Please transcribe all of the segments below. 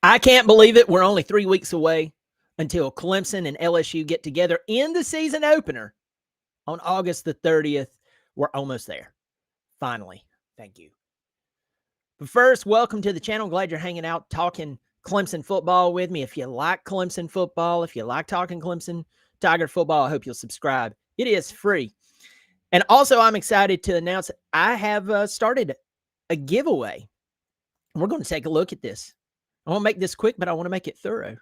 I can't believe it. We're only 3 weeks away until Clemson and LSU get together in the season opener on August the 30th. We're almost there. Finally. Thank you. But first, welcome to the channel. Glad you're hanging out talking Clemson football with me. If you like Clemson football, if you like talking Clemson Tiger football, I hope you'll subscribe. It is free. And also, I'm excited to announce I have started a giveaway. We're going to take a look at this. I want to make this quick, but I want to make it thorough.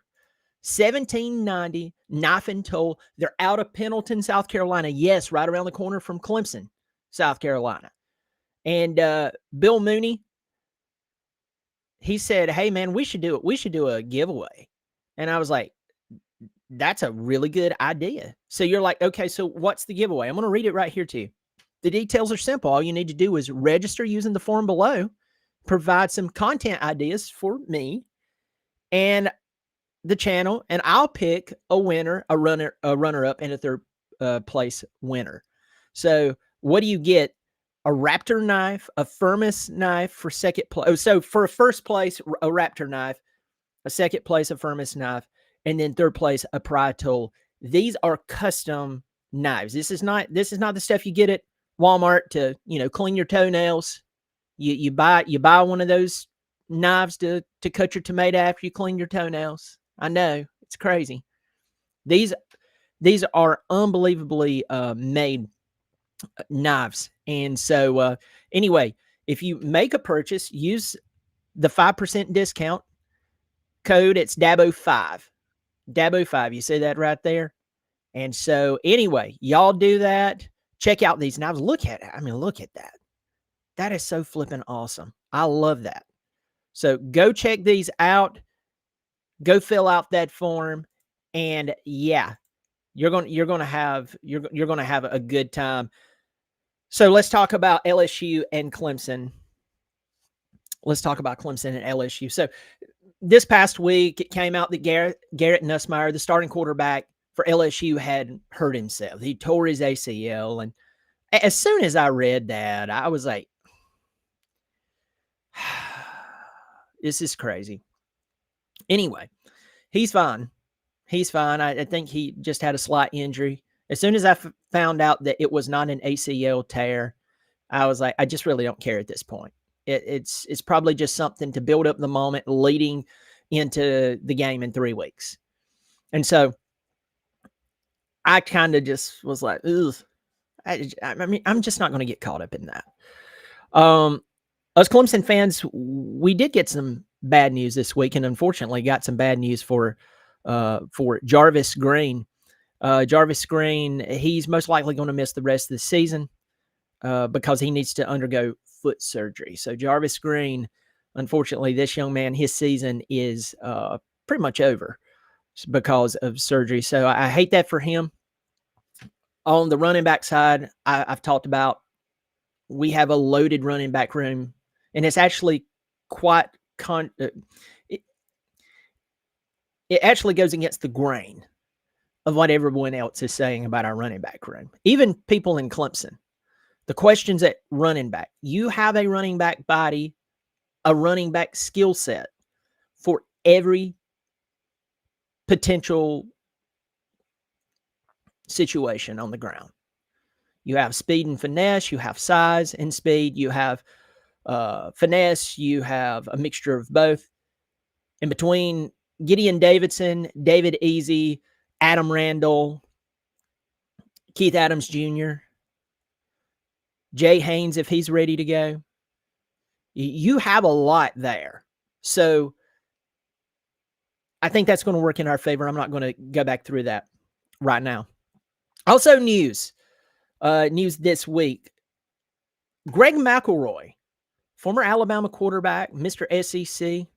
$17.90 knife and tool. They're out of Pendleton, South Carolina. Yes, right around the corner from Clemson, South Carolina. And Bill Mooney, he said, hey, man, we should do it. We should do a giveaway. And I was like, that's a really good idea. So you're like, okay, so what's the giveaway? I'm going to read it right here to you. The details are simple. All you need to do is register using the form below, provide some content ideas for me and the channel, and I'll pick a winner, a runner-up, and a third place winner. So what do you get? A Raptor knife, a Firmus knife for second place. So for first place, a Raptor knife, a second place, a Firmus knife, and then third place, a Pride tool. These are custom knives. This is not the stuff you get at Walmart to, clean your toenails. You buy one of those knives to cut your tomato after you clean your toenails. I know, it's crazy. These are unbelievably made knives. And so anyway, if you make a purchase, use the 5% discount code. It's DABO5. DABO5. You see that right there? And so anyway, y'all do that. Check out these knives. Look at it. I mean, look at that. That is so flipping awesome. I love that. So go check these out. Go fill out that form, and yeah, you're gonna have a good time. So let's talk about LSU and Clemson. Let's talk about Clemson and LSU. So this past week, it came out that Garrett Nussmeier, the starting quarterback for LSU, had hurt himself. He tore his ACL, and as soon as I read that, I was like, this is crazy. Anyway, he's fine. He's fine. I think he just had a slight injury. As soon as I found out that it was not an ACL tear, I was like, I just really don't care at this point. It's probably just something to build up the moment leading into the game in 3 weeks. And so I kind of just was like, ugh. I mean, I'm just not going to get caught up in that. Us Clemson fans, we did get some bad news this week, and unfortunately got some bad news for Jarvis Green. Jarvis Green, he's most likely going to miss the rest of the season because he needs to undergo foot surgery. So Jarvis Green, unfortunately, this young man, his season is pretty much over because of surgery. So I hate that for him. On the running back side, I've talked about, we have a loaded running back room, and it's actually quite it actually goes against the grain of what everyone else is saying about our running back room. Even people in Clemson, the questions at running back, you have a running back body, a running back skill set for every potential situation on the ground. You have speed and finesse, you have size and speed, you have finesse, you have a mixture of both. In between Gideon Davidson, David Easy, Adam Randall, Keith Adams Jr., Jay Haynes, if he's ready to go, you have a lot there. So I think that's going to work in our favor. I'm not going to go back through that right now. Also news this week. Greg McElroy, former Alabama quarterback, Mr. SEC.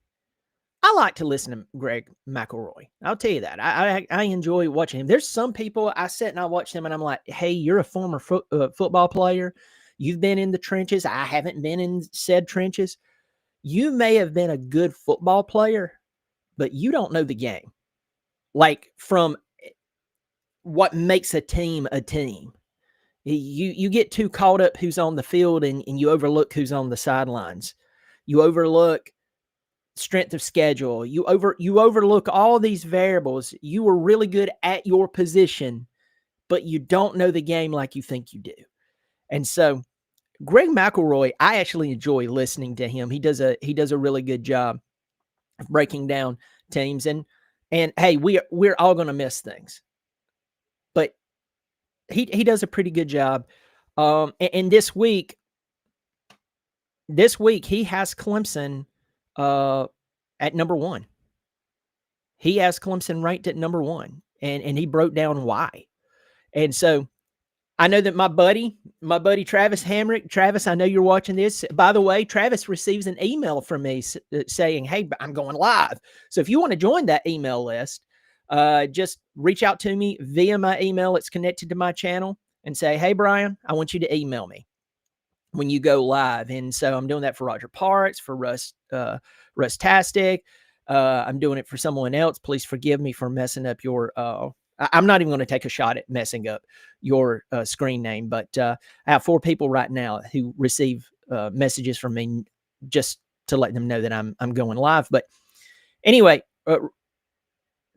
I like to listen to Greg McElroy. I'll tell you that. I enjoy watching him. There's some people I sit and I watch them and I'm like, hey, you're a former football player. You've been in the trenches. I haven't been in said trenches. You may have been a good football player, but you don't know the game. Like, from what makes a team a team. You get too caught up who's on the field and you overlook who's on the sidelines. You overlook strength of schedule. You overlook all these variables. You were really good at your position, but you don't know the game like you think you do. And so Greg McElroy, I actually enjoy listening to him. He does a really good job of breaking down teams. And hey, we're all going to miss things, but he does a pretty good job. And this week he has Clemson at number 1. He has Clemson ranked at number 1, and he broke down why. And so I know that my buddy Travis Hamrick, Travis, I know you're watching this. By the way, Travis receives an email from me saying, hey, I'm going live. So if you want to join that email list, just reach out to me via my email. It's connected to my channel, and say, hey, Brian, I want you to email me when you go live. And so I'm doing that for Roger Parks, for Rustastic. I'm doing it for someone else. Please forgive me for messing up your I'm not even going to take a shot at messing up your screen name, but I have 4 people right now who receive messages from me just to let them know that I'm going live. But anyway,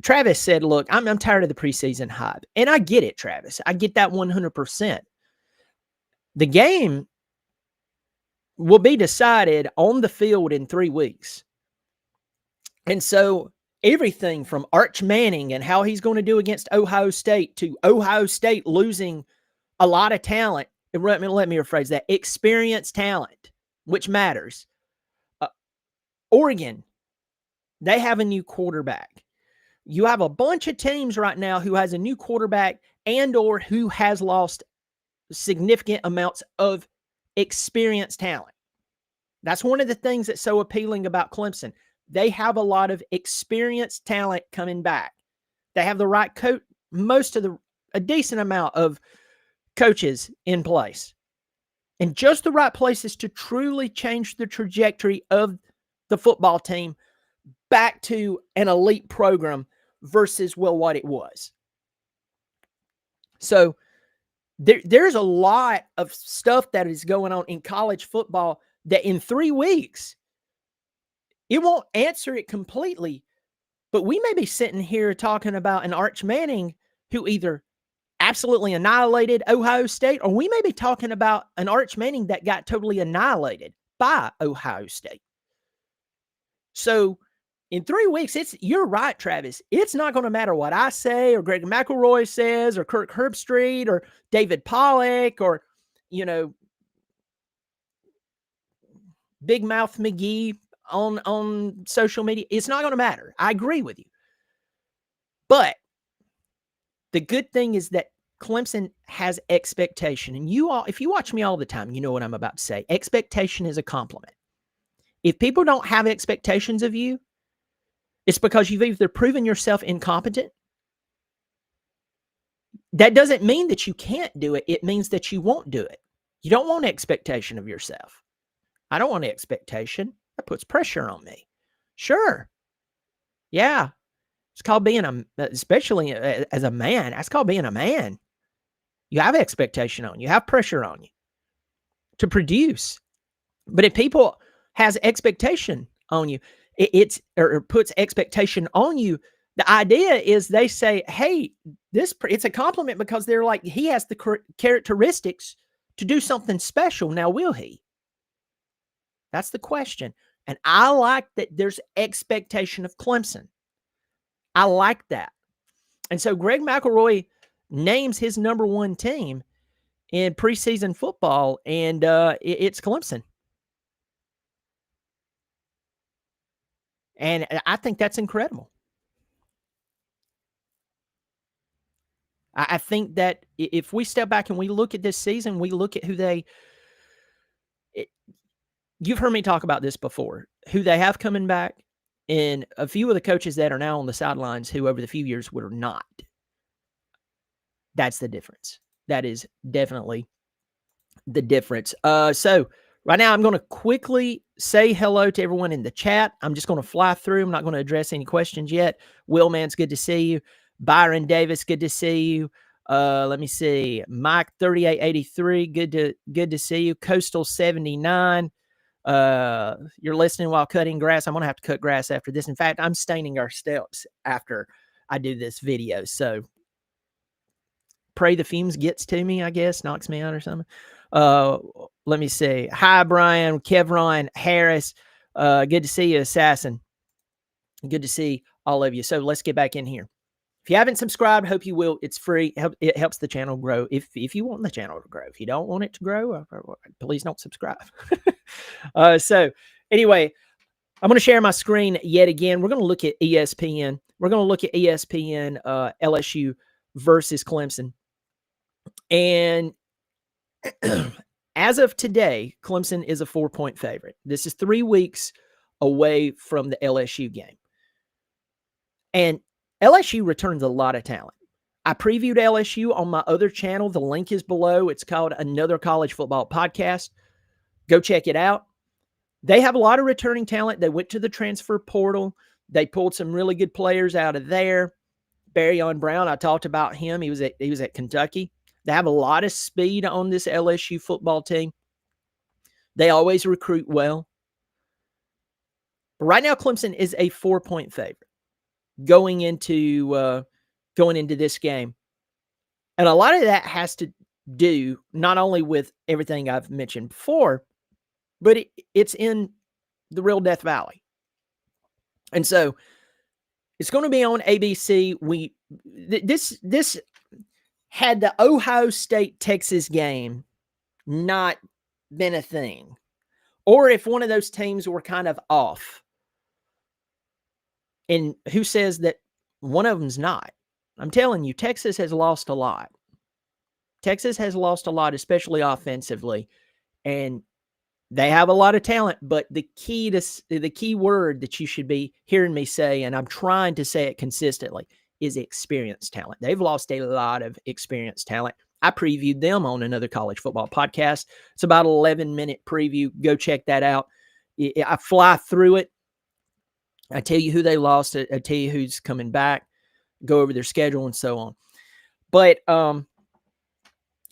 Travis said, look, I'm tired of the preseason hype. And I get it, Travis. I get that 100%. The game will be decided on the field in 3 weeks. And so everything from Arch Manning and how he's going to do against Ohio State, to Ohio State losing a lot of talent. Let me rephrase that. Experienced talent, which matters. Oregon, they have a new quarterback. You have a bunch of teams right now who has a new quarterback and or who has lost significant amounts of experienced talent. That's one of the things that's so appealing about Clemson. They have a lot of experienced talent coming back. They have the right coach, a decent amount of coaches in place, and just the right places to truly change the trajectory of the football team back to an elite program versus, well, what it was. So there's a lot of stuff that is going on in college football that in 3 weeks, it won't answer it completely, but we may be sitting here talking about an Arch Manning who either absolutely annihilated Ohio State, or we may be talking about an Arch Manning that got totally annihilated by Ohio State. So in 3 weeks, you're right, Travis. It's not going to matter what I say or Greg McElroy says or Kirk Herbstreit or David Pollack or, Big Mouth McGee on social media. It's not going to matter. I agree with you. But the good thing is that Clemson has expectation. And you all, if you watch me all the time, you know what I'm about to say. Expectation is a compliment. If people don't have expectations of you, it's because you've either proven yourself incompetent. That doesn't mean that you can't do it. It means that you won't do it. You don't want expectation of yourself. I don't want expectation. That puts pressure on me. Sure. Yeah. It's called being especially as a man, that's called being a man. You have expectation on you, have pressure on you to produce. But if people has expectation on you, or puts expectation on you, the idea is they say, hey, it's a compliment because they're like, he has the characteristics to do something special. Now, will he? That's the question. And I like that there's expectation of Clemson. I like that. And so Greg McElroy names his number 1 team in preseason football, and it's Clemson. And I think that's incredible. I think that if we step back and we look at this season, we look at you've heard me talk about this before, who they have coming back, and a few of the coaches that are now on the sidelines who over the few years were not. That's the difference. That is definitely the difference. So right now I'm going to quickly say hello to everyone in the chat. I'm just going to fly through. I'm not going to address any questions yet. Willman's good to see you. Byron Davis, good to see you. Let me see. Mike 3883, good to see you. Coastal 79. You're listening while cutting grass. I'm going to have to cut grass after this. In fact, I'm staining our steps after I do this video. So pray the fumes gets to me, I guess, knocks me out or something. Let me see. Hi, Brian, Kevron, Harris. Good to see you, Assassin. Good to see all of you. So let's get back in here. If you haven't subscribed, hope you will. It's free. It helps the channel grow. If you want the channel to grow, if you don't want it to grow, please don't subscribe. So anyway, I'm going to share my screen yet again. We're going to look at ESPN. We're going to look at ESPN LSU versus Clemson. And as of today, Clemson is a 4-point favorite. This is 3 weeks away from the LSU game. And LSU returns a lot of talent. I previewed LSU on my other channel. The link is below. It's called Another College Football Podcast. Go check it out. They have a lot of returning talent. They went to the transfer portal. They pulled some really good players out of there. Barryon Brown, I talked about him. He was at Kentucky. They have a lot of speed on this LSU football team. They always recruit well. But right now, Clemson is a 4-point favorite going into this game. And a lot of that has to do not only with everything I've mentioned before, but it's in the real Death Valley. And so it's going to be on ABC. This had the Ohio State-Texas game not been a thing, or if one of those teams were kind of off, and who says that one of them's not? I'm telling you, Texas has lost a lot. Texas has lost a lot, especially offensively, and they have a lot of talent. But the key word that you should be hearing me say, and I'm trying to say it consistently, is experienced talent. They've lost a lot of experienced talent. I previewed them on Another College Football Podcast. It's about an 11-minute preview. Go check that out. I fly through it. I tell you who they lost. I tell you who's coming back. Go over their schedule and so on. But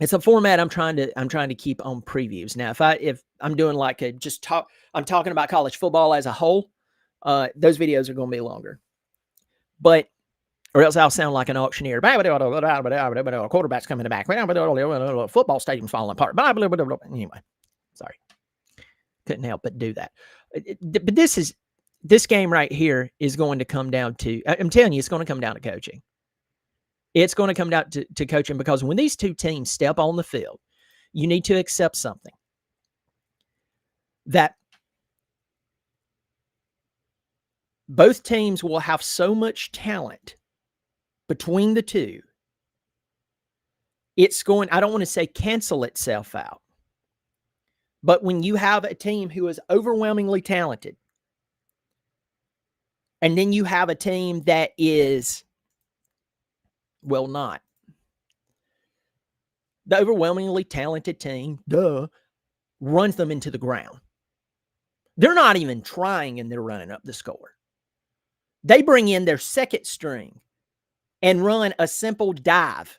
it's a format I'm trying to keep on previews. Now, if I'm doing like I'm talking about college football as a whole, those videos are going to be longer. But or else I'll sound like an auctioneer. Quarterback's coming back. Football stadium's falling apart. Anyway, sorry. Couldn't help but do that. But this game right here is going to come down to, I'm telling you, it's going to come down to coaching. It's going to come down to coaching, because when these two teams step on the field, you need to accept something. That both teams will have so much talent between the two, it's going, I don't want to say cancel itself out, but when you have a team who is overwhelmingly talented, and then you have a team that is, well, not. The overwhelmingly talented team, runs them into the ground. They're not even trying, and they're running up the score. They bring in their second string and run a simple dive,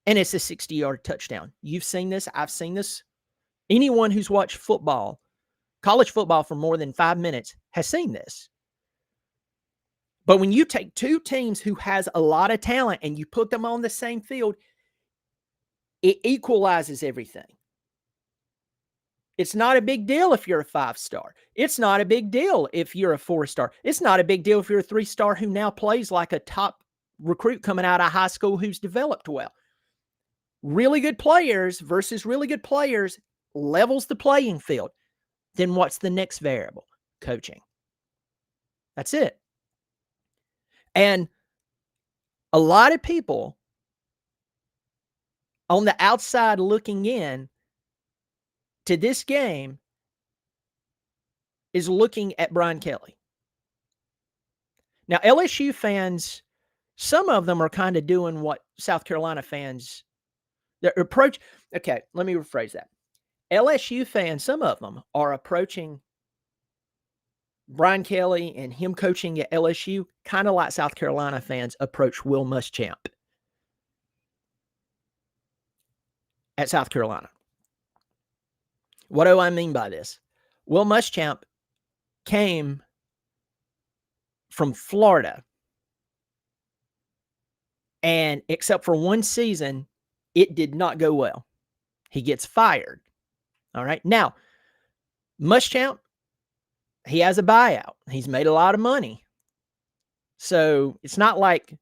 and it's a 60-yard touchdown. You've seen this. I've seen this. Anyone who's watched football, college football, for more than 5 minutes has seen this. But when you take two teams who has a lot of talent and you put them on the same field, it equalizes everything. It's not a big deal if you're a 5-star. It's not a big deal if you're a 4-star. It's not a big deal if you're a 3-star who now plays like a top recruit coming out of high school who's developed well. Really good players versus really good players levels the playing field. Then what's the next variable? Coaching. That's it. And a lot of people on the outside looking in to this game is looking at Brian Kelly. Now, LSU fans, some of them are kind of doing what South Carolina fans, their approach. Okay, let me rephrase that. LSU fans, some of them are approaching Brian Kelly and him coaching at LSU kind of like South Carolina fans approach Will Muschamp at South Carolina. What do I mean by this? Will Muschamp came from Florida, and except for one season, it did not go well. He gets fired. All right. Now, Muschamp, he has a buyout. He's made a lot of money. So it's not like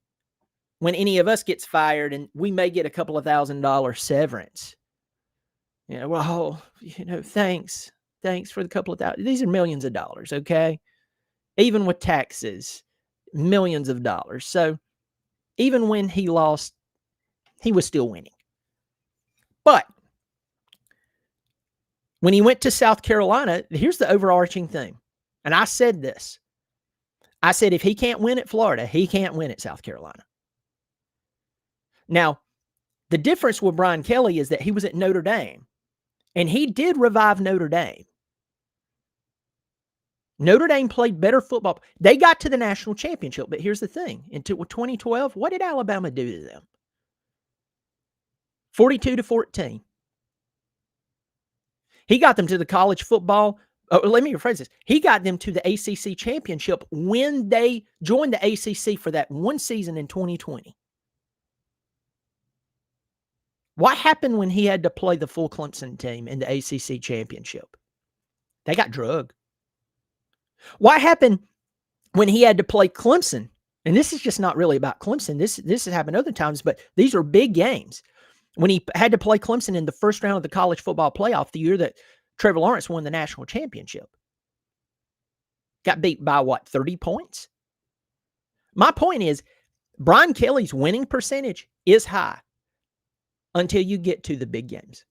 when any of us gets fired and we may get a couple of $1,000 severance. Well, thanks. Thanks for the couple of thousand. These are millions of dollars, okay? Even with taxes, millions of dollars. So even when he lost, he was still winning. But when he went to South Carolina, here's the overarching thing. And I said this. I said, if he can't win at Florida, he can't win at South Carolina. Now, the difference with Brian Kelly is that he was at Notre Dame, and he did revive Notre Dame. Notre Dame played better football. They got to the national championship, but here's the thing. In 2012, what did Alabama do to them? 42-14. He got them to the college football. Let me rephrase this. He got them to the ACC championship when they joined the ACC for that one season in 2020. What happened when he had to play the full Clemson team in the ACC championship? They got drugged. What happened when he had to play Clemson? And this is just not really about Clemson. This has happened other times, but these are big games. When he had to play Clemson in the first round of the college football playoff, the year that Trevor Lawrence won the national championship. Got beat by what, 30 points? My point is, Brian Kelly's winning percentage is high until you get to the big games.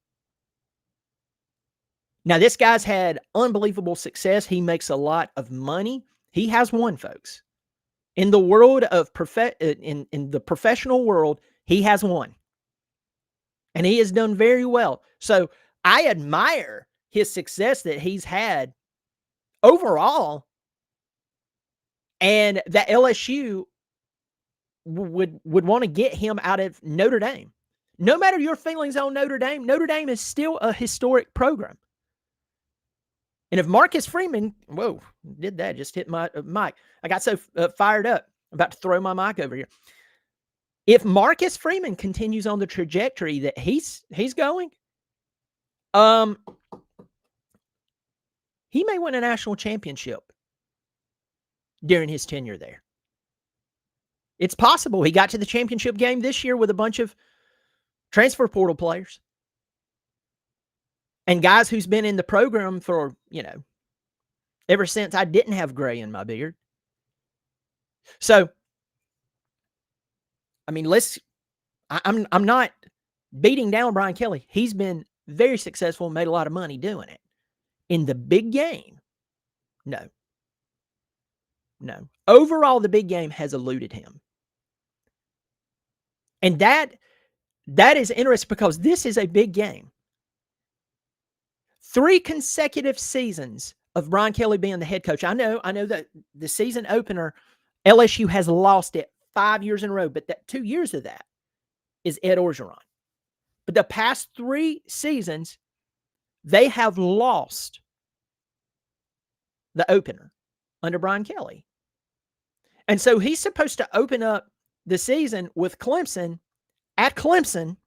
Now, this guy's had unbelievable success. He makes a lot of money. He has won, folks. In the world of in the professional world, he has won. And he has done very well. So I admire his success that he's had overall, and that LSU would want to get him out of Notre Dame. No matter your feelings on Notre Dame is still a historic program. And if Marcus Freeman, did that, just hit my mic. I got so fired up. I'm about to throw my mic over here. If Marcus Freeman continues on the trajectory that he's going, he may win a national championship during his tenure there. It's possible. He got to the championship game this year with a bunch of transfer portal players and guys who's been in the program for, ever since I didn't have gray in my beard. So, I mean, I'm not beating down Brian Kelly. He's been very successful and made a lot of money doing it. In the big game, no. Overall, the big game has eluded him. And that is interesting because this is a big game. 3 consecutive seasons of Brian Kelly being the head coach. I know that the season opener, LSU has lost it 5 years in a row, but that 2 years of that is Ed Orgeron. But the past 3 seasons, they have lost the opener under Brian Kelly. And so he's supposed to open up the season with Clemson at Clemson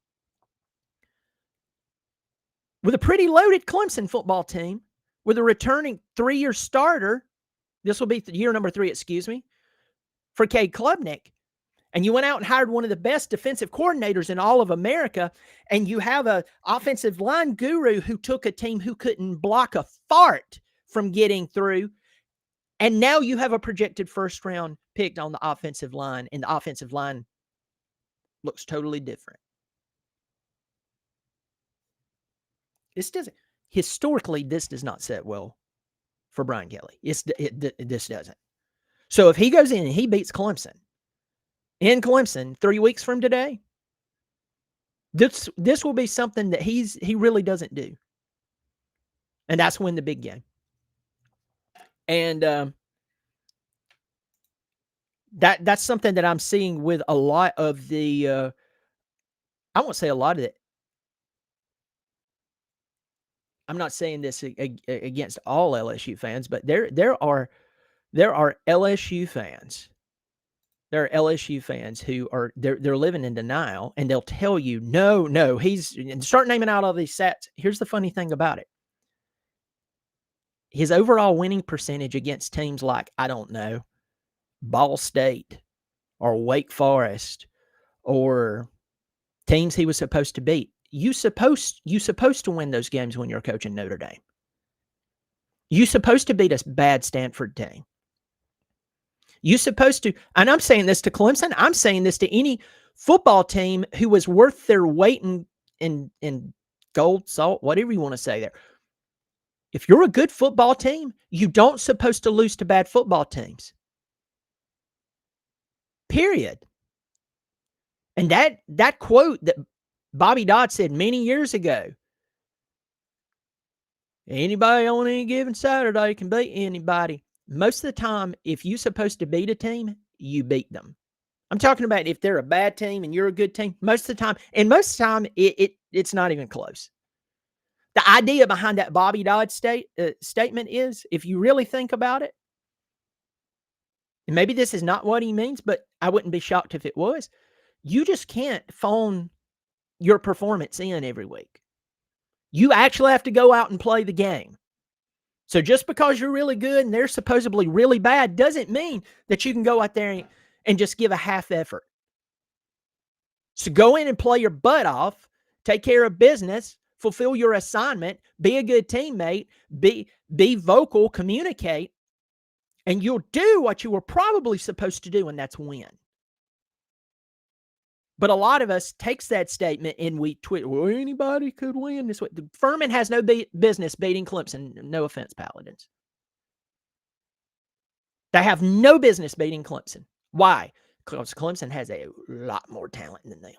with a pretty loaded Clemson football team with a returning 3-year starter. This will be year number 3, for Cade Klubnik. And you went out and hired one of the best defensive coordinators in all of America, and you have an offensive line guru who took a team who couldn't block a fart from getting through, and now you have a projected first-round pick on the offensive line, and the offensive line looks totally different. Historically, this does not set well for Brian Kelly. This doesn't. So if he goes in and he beats Clemson, in Clemson 3 weeks from today, this will be something that he really doesn't do. And that's win the big game. And that's something that I'm seeing with a lot of the I won't say a lot of it. I'm not saying this against all LSU fans, but there are LSU fans. There are LSU fans who are they're living in denial, and they'll tell you, no, he's and start naming out all these stats. Here's the funny thing about it. His overall winning percentage against teams like, I don't know, Ball State or Wake Forest or teams he was supposed to beat. You supposed to win those games when you're coaching Notre Dame. You supposed to beat a bad Stanford team. You supposed to, and I'm saying this to Clemson, I'm saying this to any football team who was worth their weight in gold, salt, whatever you want to say there. If you're a good football team, you don't supposed to lose to bad football teams. Period. And that quote that Bobby Dodd said many years ago, anybody on any given Saturday can beat anybody. Most of the time, if you're supposed to beat a team, you beat them. I'm talking about if they're a bad team and you're a good team, most of the time, and most of the time, it's not even close. The idea behind that Bobby Dodd statement is, if you really think about it, and maybe this is not what he means, but I wouldn't be shocked if it was, you just can't phone your performance in every week. You actually have to go out and play the game. So just because you're really good and they're supposedly really bad doesn't mean that you can go out there and just give a half effort. So go in and play your butt off, take care of business, fulfill your assignment, be a good teammate, be vocal, communicate, and you'll do what you were probably supposed to do, and that's win. But a lot of us takes that statement and we tweet, well, anybody could win this way. Furman has no business beating Clemson. No offense, Paladins. They have no business beating Clemson. Why? Because Clemson has a lot more talent than them.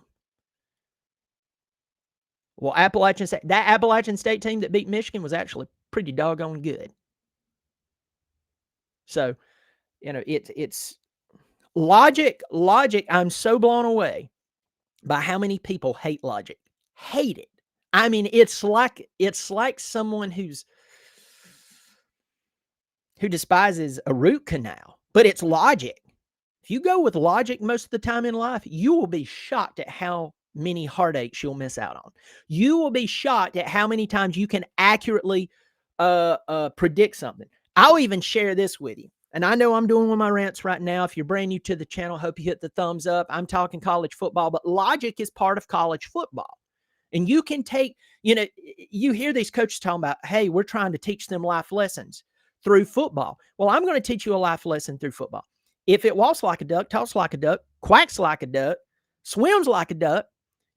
Well, that Appalachian State team that beat Michigan was actually pretty doggone good. So, it's logic. I'm so blown away by how many people hate logic. Hate it. I mean, it's like someone who despises a root canal, but it's logic. If you go with logic most of the time in life, you will be shocked at how many heartaches you'll miss out on. You will be shocked at how many times you can accurately predict something. I'll even share this with you. And I know I'm doing one of my rants right now. If you're brand new to the channel, hope you hit the thumbs up. I'm talking college football, but logic is part of college football. And you can take, you hear these coaches talking about, hey, we're trying to teach them life lessons through football. Well, I'm going to teach you a life lesson through football. If it walks like a duck, talks like a duck, quacks like a duck, swims like a duck,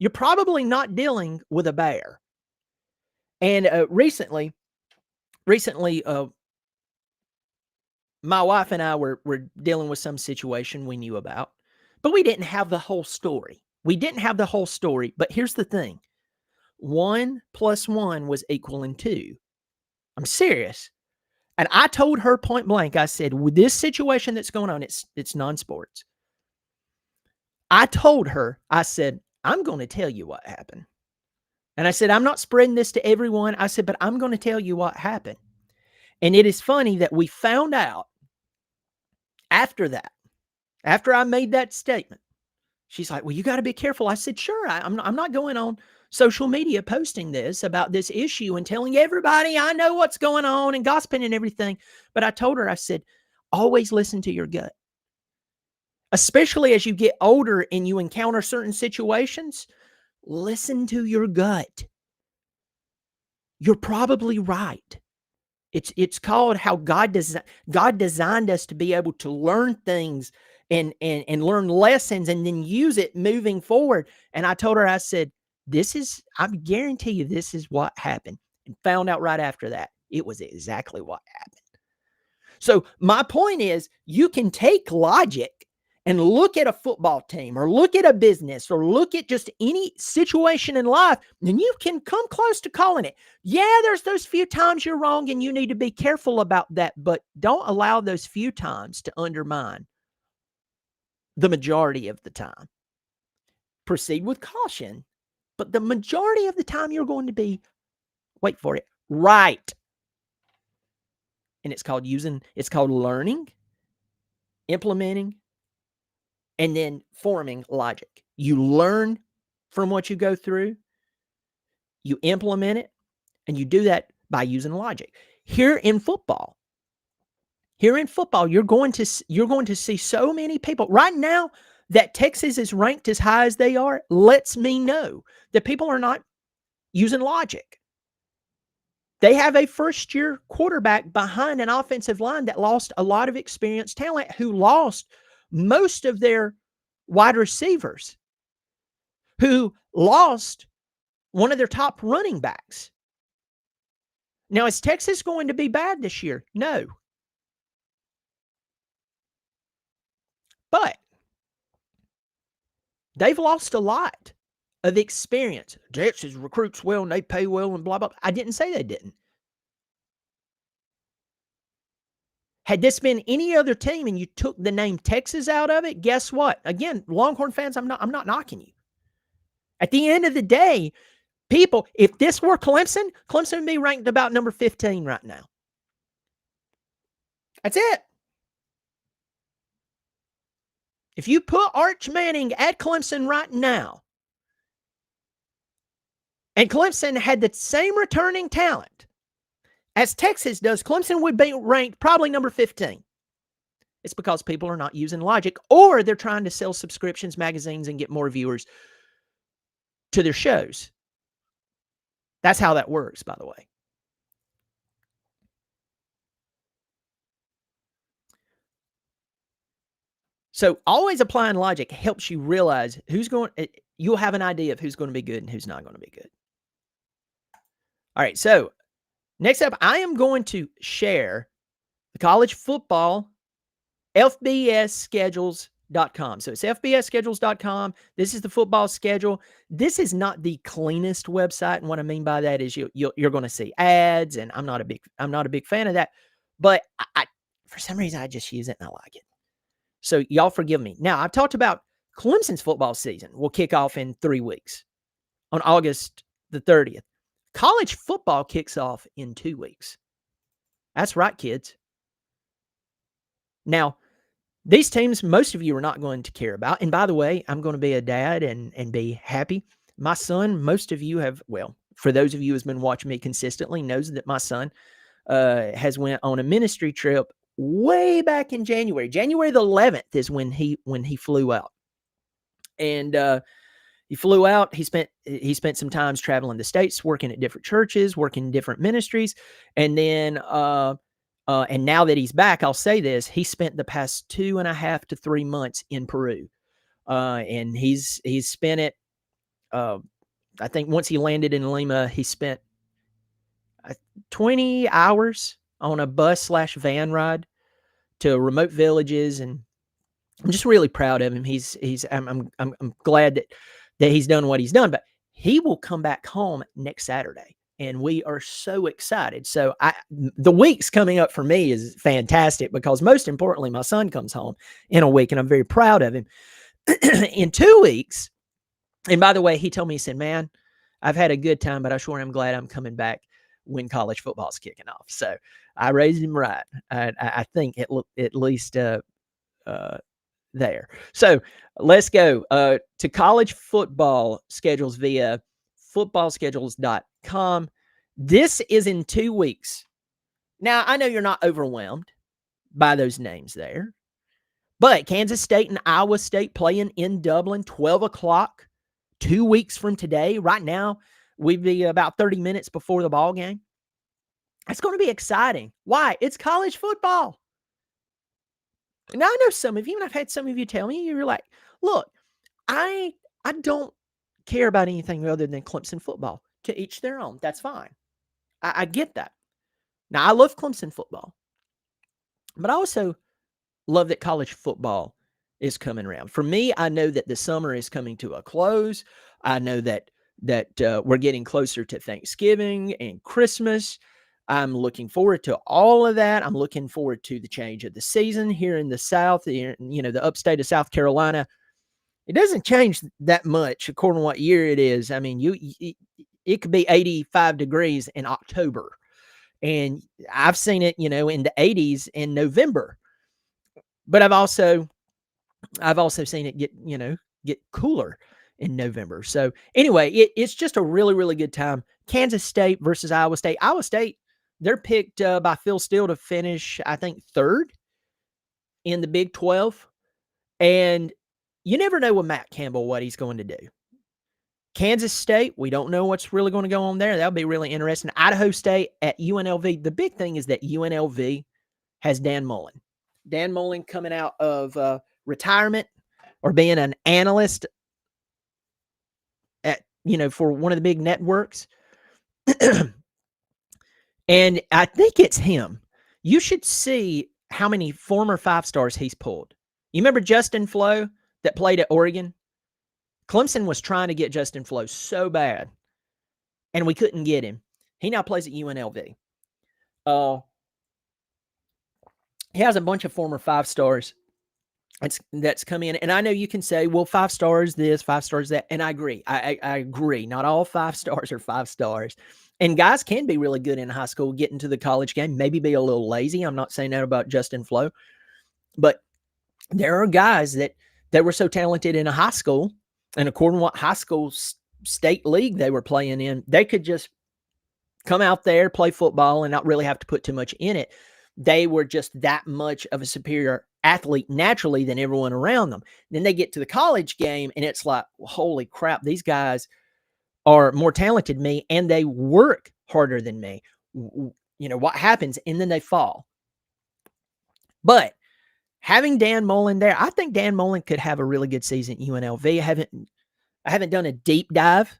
you're probably not dealing with a bear. And recently, my wife and I were dealing with some situation we knew about, but we didn't have the whole story. But here's the thing. 1 + 1 was equaling 2. I'm serious. And I told her point blank, I said, with this situation that's going on, it's non-sports. I told her, I said, I'm going to tell you what happened. And I said, I'm not spreading this to everyone. I said, but I'm going to tell you what happened. And it is funny that we found out after that, after I made that statement, she's like, well, you got to be careful. I said, sure. I'm not going on social media posting this about this issue and telling everybody I know what's going on and gossiping and everything. But I told her, I said, always listen to your gut. Especially as you get older and you encounter certain situations, listen to your gut. You're probably right. It's called how God designed us to be able to learn things and learn lessons and then use it moving forward. And I told her, I said, I guarantee you this is what happened. And found out right after that, it was exactly what happened. So my point is, you can take logic and look at a football team or look at a business or look at just any situation in life, and you can come close to calling it. Yeah, there's those few times you're wrong and you need to be careful about that, but don't allow those few times to undermine the majority of the time. Proceed with caution, but the majority of the time you're going to be, wait for it, right. And it's called learning, implementing, and then forming logic. You learn from what you go through, you implement it, and you do that by using logic. Here in football, you're going to see so many people right now that Texas is ranked as high as they are. Lets me know that people are not using logic. They have a first-year quarterback behind an offensive line that lost a lot of experienced talent, who lost most of their wide receivers, who lost one of their top running backs. Now, is Texas going to be bad this year? No. But they've lost a lot of experience. Texas recruits well and they pay well and blah, blah. I didn't say they didn't. Had this been any other team and you took the name Texas out of it, guess what? Again, Longhorn fans, I'm not knocking you. At the end of the day, people, if this were Clemson would be ranked about number 15 right now. That's it. If you put Arch Manning at Clemson right now, and Clemson had the same returning talent as Texas does, Clemson would be ranked probably number 15. It's because people are not using logic, or they're trying to sell subscriptions, magazines, and get more viewers to their shows. That's how that works, by the way. So always applying logic helps you realize you'll have an idea of who's going to be good and who's not going to be good. All right, so next up, I am going to share the college football FBSschedules.com. So it's FBSschedules.com. This is the football schedule. This is not the cleanest website, and what I mean by that is you're going to see ads, and I'm not a big fan of that. But I for some reason I just use it and I like it. So y'all forgive me. Now, I've talked about Clemson's football season will kick off in 3 weeks on August the 30th. College football kicks off in 2 weeks. That's right, kids. Now, these teams, most of you are not going to care about. And by the way, I'm going to be a dad and be happy. My son, most of you have, well, for those of you who's been watching me consistently, knows that my son has went on a ministry trip way back in January. January the 11th is when he flew out. And he flew out. He spent some times traveling the states, working at different churches, working in different ministries. And then and now that he's back, I'll say this, he spent the past 2.5 to 3 months in Peru. And he's spent it, I think once he landed in Lima, he spent 20 hours on a bus/van ride to remote villages, and I'm just really proud of him. I'm glad that he's done what he's done, but he will come back home next Saturday, and we are so excited. So the week's coming up for me is fantastic because most importantly, my son comes home in a week, and I'm very proud of him. In 2 weeks, and by the way, he told me, he said, "Man, I've had a good time, but I sure am glad I'm coming back when college football's kicking off." So I raised him right. I think at least there. So let's go to college football schedules via footballschedules.com. This is in 2 weeks. Now, I know you're not overwhelmed by those names there, but Kansas State and Iowa State playing in Dublin, 12 o'clock, 2 weeks from today. Right now, we'd be about 30 minutes before the ball game. It's going to be exciting. Why? It's college football. Now, I know some of you, and I've had some of you tell me, you're like, look, I don't care about anything other than Clemson football. To each their own. That's fine. I get that. Now, I love Clemson football, but I also love that college football is coming around. For me, I know that the summer is coming to a close. I know that we're getting closer to Thanksgiving and Christmas. I'm looking forward to all of that. I'm looking forward to the change of the season here in the South, the upstate of South Carolina. It doesn't change that much according to what year it is. I mean, it could be 85 degrees in October. And I've seen it, in the 80s in November. But I've also seen it get cooler in November. So anyway, it's just a really, really good time. Kansas State versus Iowa State. Iowa State, they're picked by Phil Steele to finish, I think, third in the Big 12. And you never know with Matt Campbell what he's going to do. Kansas State, we don't know what's really going to go on there. That'll be really interesting. Idaho State at UNLV. The big thing is that UNLV has Dan Mullen. Dan Mullen coming out of retirement or being an analyst at for one of the big networks. And I think it's him. You should see how many former 5-stars he's pulled. You remember Justin Flo that played at Oregon? Clemson was trying to get Justin Flo so bad, and we couldn't get him. He now plays at UNLV. He has a bunch of former 5-stars that's come in. And I know you can say, well, 5 stars this, 5 stars that. And I agree. I agree. Not all 5 stars are 5 stars. And guys can be really good in high school, get into the college game, maybe be a little lazy. I'm not saying that about Justin Flo. But there are guys that were so talented in a high school, and according to what high school state league they were playing in, they could just come out there, play football, and not really have to put too much in it. They were just that much of a superior athlete naturally than everyone around them. Then they get to the college game, and it's like, holy crap, these guys are more talented than me, and they work harder than me. What happens? And then they fall. But having Dan Mullen there, I think Dan Mullen could have a really good season at UNLV. I haven't done a deep dive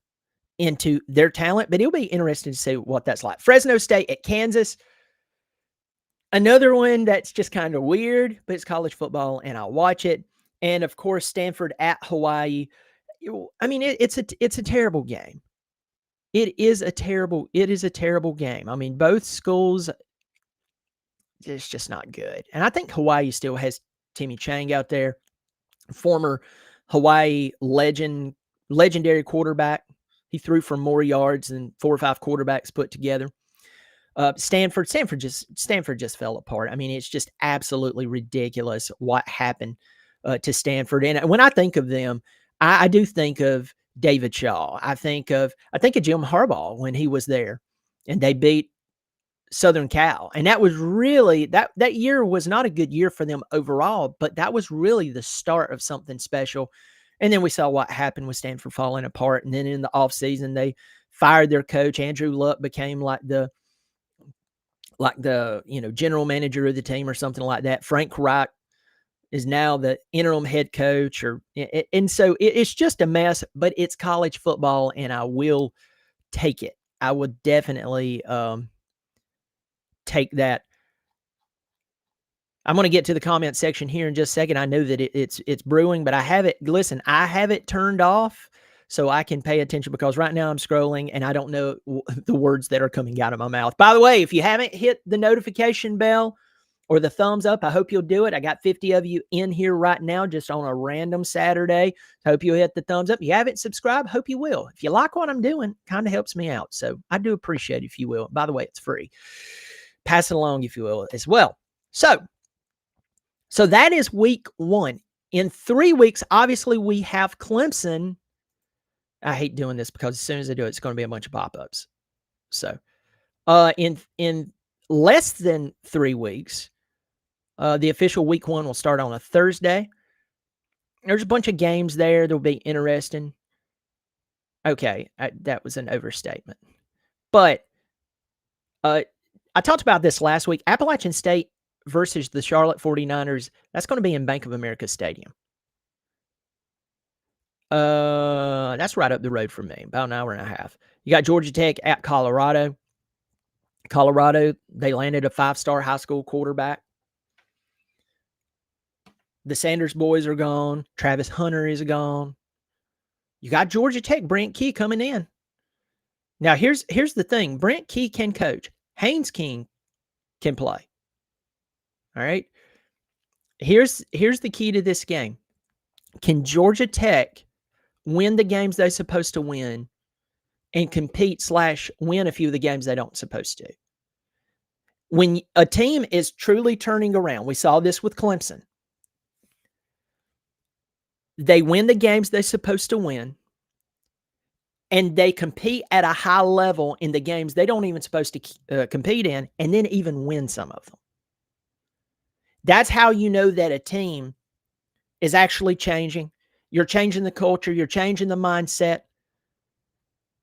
into their talent, but it'll be interesting to see what that's like. Fresno State at Kansas. Another one that's just kind of weird, but it's college football, and I'll watch it. And, of course, Stanford at Hawaii. I mean, it's a terrible game. It is a terrible game. I mean, both schools, it's just not good. And I think Hawaii still has Timmy Chang out there, former Hawaii legendary quarterback. He threw for more yards than 4 or 5 quarterbacks put together. Stanford just fell apart. I mean, it's just absolutely ridiculous what happened to Stanford. And when I think of them, I do think of David Shaw. I think of Jim Harbaugh when he was there, and they beat Southern Cal. And that was really that year was not a good year for them overall, but that was really the start of something special. And then we saw what happened with Stanford falling apart. And then in the offseason, they fired their coach. Andrew Luck became like the general manager of the team or something like that. Frank Reich is now the interim head coach, and so it's just a mess. But it's college football, and I will take it. I would definitely take that. I'm going to get to the comment section here in just a second. I know that it's brewing, but I have it turned off so I can pay attention, because right now I'm scrolling and I don't know the words that are coming out of my mouth. By the way, if you haven't hit the notification bell or the thumbs up, I hope you'll do it. I got 50 of you in here right now just on a random Saturday. I hope you'll hit the thumbs up. If you haven't subscribed, hope you will. If you like what I'm doing, kind of helps me out. So I do appreciate it if you will. By the way, it's free. Pass it along if you will as well. So that is week 1. In 3 weeks, obviously, we have Clemson. I hate doing this because as soon as I do it, it's going to be a bunch of pop-ups. So in less than 3 weeks, the official week 1 will start on a Thursday. There's a bunch of games there that will be interesting. Okay, that was an overstatement. But I talked about this last week. Appalachian State versus the Charlotte 49ers. That's going to be in Bank of America Stadium. That's right up the road from me, about an hour and a half. You got Georgia Tech at Colorado. Colorado, they landed a 5-star high school quarterback. The Sanders boys are gone. Travis Hunter is gone. You got Georgia Tech, Brent Key coming in. Now, here's the thing. Brent Key can coach. Haynes King can play. All right? Here's the key to this game. Can Georgia Tech win the games they're supposed to win and compete/win a few of the games they don't supposed to. When a team is truly turning around, we saw this with Clemson. They win the games they're supposed to win, and they compete at a high level in the games they don't even supposed to compete in, and then even win some of them. That's how you know that a team is actually changing. You're changing the culture. You're changing the mindset.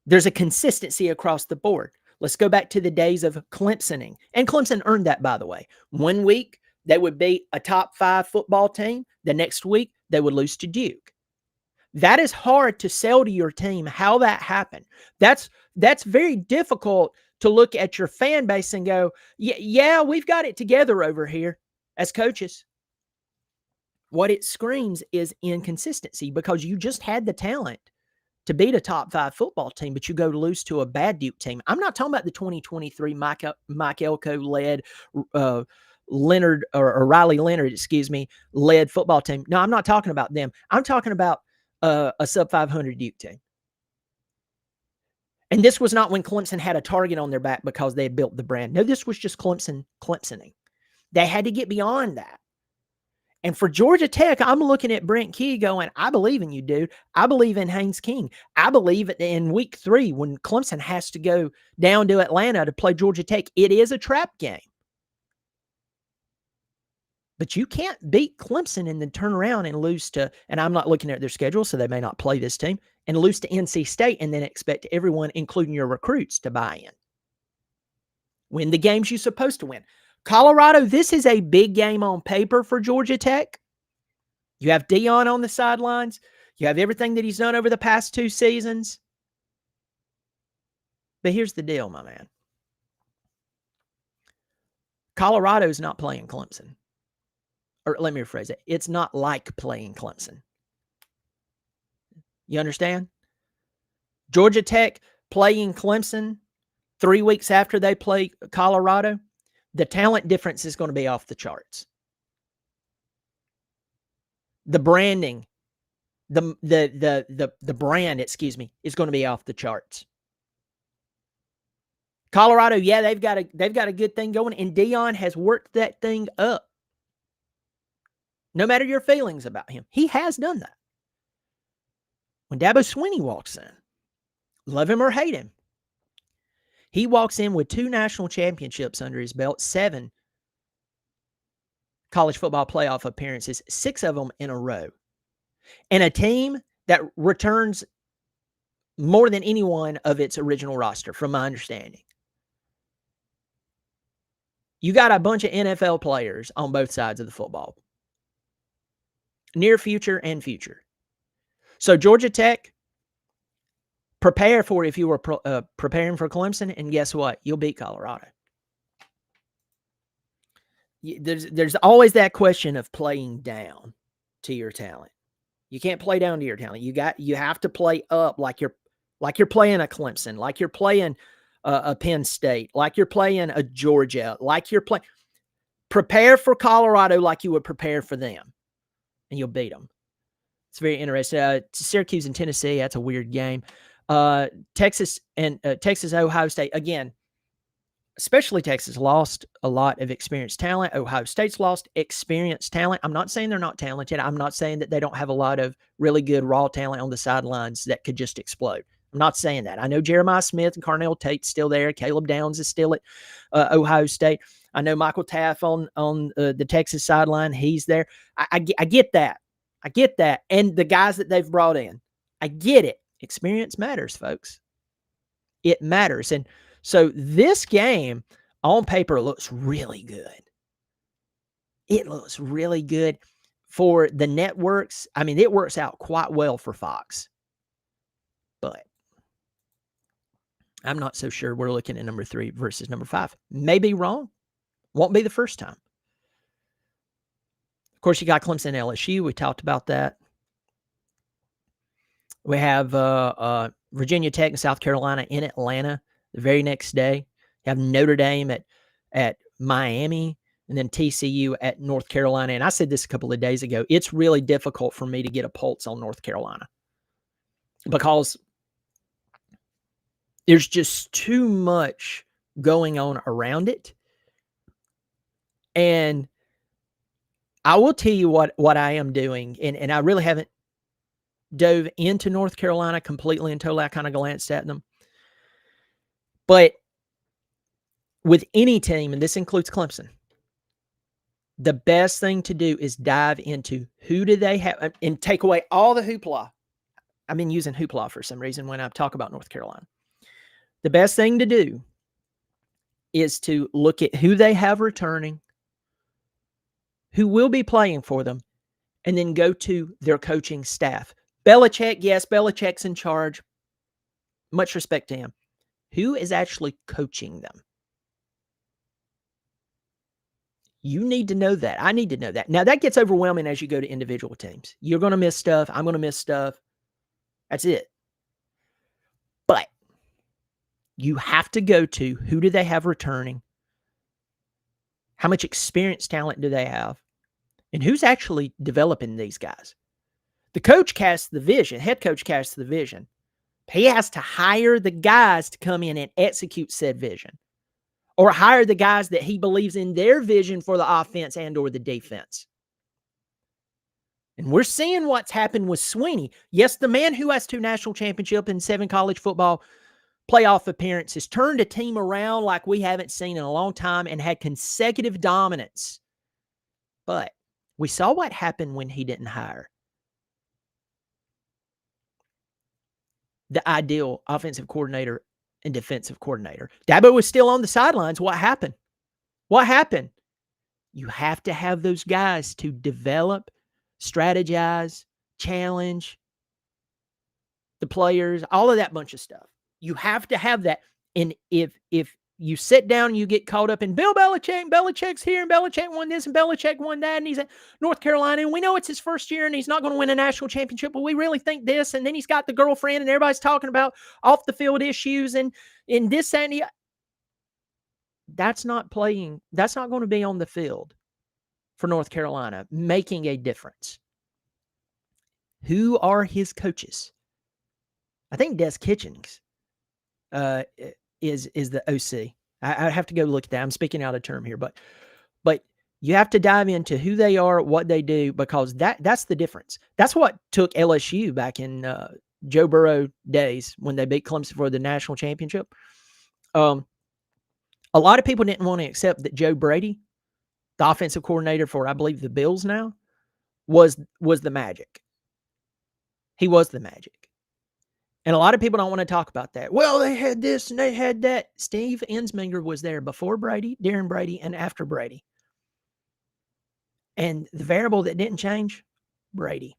There's a consistency across the board. Let's go back to the days of Clemsoning. And Clemson earned that, by the way. 1 week, they would beat a top 5 football team. The next week, they would lose to Duke. That is hard to sell to your team how that happened. That's very difficult to look at your fan base and go, yeah, we've got it together over here as coaches. What it screams is inconsistency, because you just had the talent to beat a top 5 football team, but you go to lose to a bad Duke team. I'm not talking about the 2023 Mike Elko-led Leonard or Riley Leonard, led football team. No, I'm not talking about them. I'm talking about a sub-500 Duke team. And this was not when Clemson had a target on their back because they had built the brand. No, this was just Clemsoning. They had to get beyond that. And for Georgia Tech, I'm looking at Brent Key going, I believe in you, dude. I believe in Haynes King. I believe in week 3 when Clemson has to go down to Atlanta to play Georgia Tech. It is a trap game. But you can't beat Clemson and then turn around and lose to, and I'm not looking at their schedule, so they may not play this team, and lose to NC State and then expect everyone, including your recruits, to buy in. Win the games you're supposed to win. Colorado, this is a big game on paper for Georgia Tech. You have Deion on the sidelines. You have everything that he's done over the past 2 seasons. But here's the deal, my man. Colorado's not playing Clemson. Or let me rephrase it. It's not like playing Clemson. You understand? Georgia Tech playing Clemson 3 weeks after they play Colorado, the talent difference is going to be off the charts. The branding, the brand, is going to be off the charts. Colorado, yeah, they've got a good thing going, and Deion has worked that thing up. No matter your feelings about him, he has done that. When Dabo Swinney walks in, love him or hate him, he walks in with 2 national championships under his belt, 7 college football playoff appearances, 6 of them in a row, and a team that returns more than anyone of its original roster, from my understanding. You got a bunch of NFL players on both sides of the football, near future and future. So Georgia Tech, prepare for it if you were preparing for Clemson, and guess what? You'll beat Colorado. There's always that question of playing down to your talent. You can't play down to your talent. You have to play up like you're playing a Clemson, like you're playing a Penn State, like you're playing a Georgia, like you're playing. Prepare for Colorado like you would prepare for them, and you'll beat them. It's very interesting. Syracuse and Tennessee, that's a weird game. Texas, Ohio State, again, especially Texas, lost a lot of experienced talent. Ohio State's lost experienced talent. I'm not saying they're not talented. I'm not saying that they don't have a lot of really good raw talent on the sidelines that could just explode. I'm not saying that. I know Jeremiah Smith and Carnell Tate's still there. Caleb Downs is still at Ohio State. I know Michael Taff on the Texas sideline. He's there. I get that. I get that. And the guys that they've brought in, I get it. Experience matters, folks. It matters. And so this game on paper looks really good. It looks really good for the networks. I mean, it works out quite well for Fox. But I'm not so sure we're looking at number 3 versus number 5. Maybe wrong. Won't be the first time. Of course, you got Clemson and LSU. We talked about that. We have Virginia Tech and South Carolina in Atlanta the very next day. You have Notre Dame at Miami, and then TCU at North Carolina. And I said this a couple of days ago. It's really difficult for me to get a pulse on North Carolina because There's just too much going on around it. And I will tell you what I am doing, and I really haven't dove into North Carolina completely until I kind of glanced at them. But with any team, and this includes Clemson, the best thing to do is dive into who do they have and take away all the hoopla. I've been using hoopla for some reason when I talk about North Carolina. The best thing to do is to look at who they have returning, who will be playing for them, and then go to their coaching staff. Belichick, yes, Belichick's in charge. Much respect to him. Who is actually coaching them? You need to know that. I need to know that. Now, that gets overwhelming as you go to individual teams. You're going to miss stuff. I'm going to miss stuff. That's it. But you have to go to who do they have returning? How much experience, talent do they have? And who's actually developing these guys? The coach casts the vision. Head coach casts the vision. He has to hire the guys to come in and execute said vision, or hire the guys that he believes in their vision for the offense and or the defense. And we're seeing what's happened with Sweeney. Yes, the man who has 2 national championships and 7 college football playoff appearances turned a team around like we haven't seen in a long time and had consecutive dominance. But we saw what happened when he didn't hire the ideal offensive coordinator and defensive coordinator. Dabo was still on the sidelines. What happened? What happened? You have to have those guys to develop, strategize, challenge the players, all of that bunch of stuff. You have to have that. And if you sit down and you get caught up in Bill Belichick, Belichick's here, and Belichick won this, and Belichick won that, and he's at North Carolina, and we know it's his first year, and he's not going to win a national championship, but we really think this, and then he's got the girlfriend, and everybody's talking about off-the-field issues, and this, and the, that's not going to be on the field for North Carolina, making a difference. Who are his coaches? I think Des Kitchens is the OC. I have to go look at that. I'm speaking out of term here, but you have to dive into who they are, what they do, because that's the difference. That's what took LSU back in Joe Burrow days when they beat Clemson for the national championship. A lot of people didn't want to accept that Joe Brady, the offensive coordinator for, I believe, the Bills now, was the magic. He was the magic. And a lot of people don't want to talk about that. Well, they had this and they had that. Steve Ensminger was there before Brady, during Brady, and after Brady. And the variable that didn't change, Brady.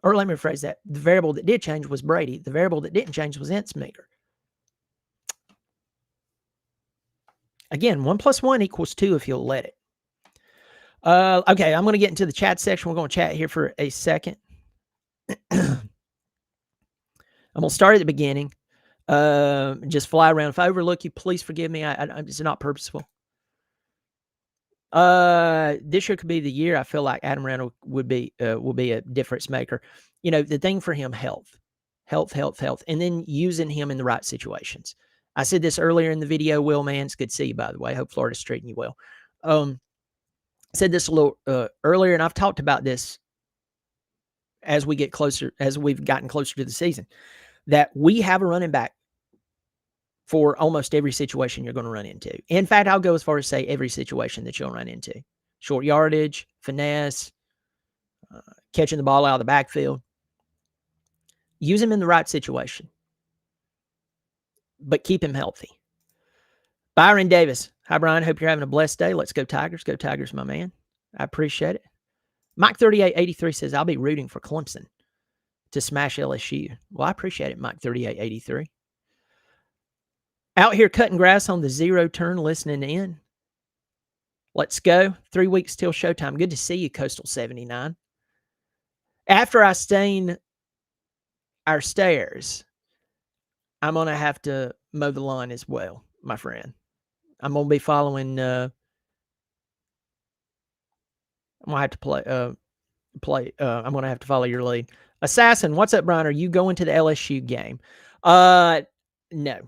Or let me rephrase that. The variable that did change was Brady. The variable that didn't change was Ensminger. Again, 1 + 1 = 2 if you'll let it. Okay, I'm going to get into the chat section. We're going to chat here for a second. I'm going to start at the beginning. Just fly around. If I overlook you, please forgive me. It's not purposeful. This year could be the year I feel like Adam Randall will be a difference maker. You know, the thing for him, health, and then using him in the right situations. I said this earlier in the video. Will, man, it's good to see you, by the way. I hope Florida's treating you well. Said this a little earlier, and I've talked about this as we've gotten closer to the season, that we have a running back for almost every situation you're going to run into. In fact, I'll go as far as say every situation that you'll run into. Short yardage, finesse, catching the ball out of the backfield. Use him in the right situation, but keep him healthy. Byron Davis. Hi, Brian. Hope you're having a blessed day. Let's go Tigers. Go Tigers, my man. I appreciate it. Mike 3883 says, I'll be rooting for Clemson to smash LSU. Well, I appreciate it, Mike 3883. Out here cutting grass on the 0 turn, listening in. Let's go. 3 weeks till showtime. Good to see you, Coastal 79. After I stain our stairs, I'm going to have to mow the lawn as well, my friend. I'm going to be following I'm going to have to I'm going to have to follow your lead. Assassin, what's up, Brian? Are you going to the LSU game? No.